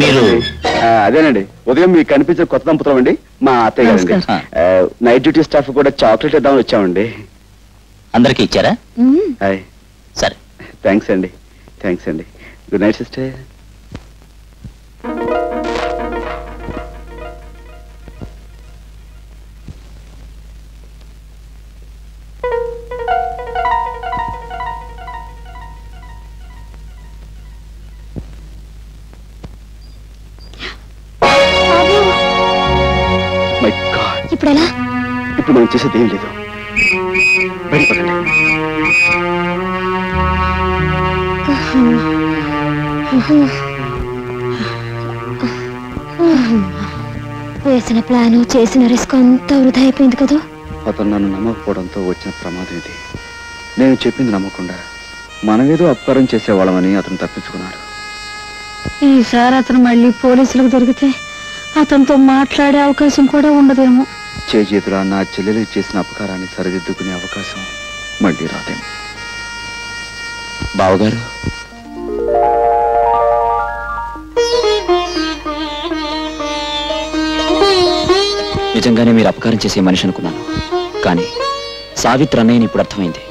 మీరు అదేనండి ఉదయం మీకు కనిపించే కొత్త దంపతులం అండి మా అత్తయ్య గారండి. నైట్ డ్యూటీ స్టాఫ్ కూడా చాక్లెట్ ఇద్దామని వచ్చామండి. అందరికి ఇచ్చారా? హాయ్. సరే, థ్యాంక్స్ అండి. Good night sister. ఇప్పుడు మనం చేసేది ఏం లేదు. బయటపడండి. వేసిన ప్లాను చేసిన రిస్క్ అంతా వృధా అయిపోయింది కదా. అతను నన్ను నమ్మకపోవడంతో వచ్చిన ప్రమాదం ఇది. నేను చెప్పింది నమ్మకుండా మనమేదో అపకారం చేసేవాళ్ళమని అతను తప్పించుకున్నాడు. ఈసారి అతను మళ్ళీ పోలీసులకు దొరికితే అతనితో మాట్లాడే అవకాశం కూడా ఉండదేమో. చేతులా నా చెల్లెలు చేసిన అపకారాన్ని సరిదిద్దుకునే అవకాశం మళ్ళీ రాదేమో. బావగారు, నిజంగానే మీరు అపకారం చేసే మనిషి అనుకున్నాను. కానీ సావిత్రి అన్నయ్యని ఇప్పుడు అర్థమైంది.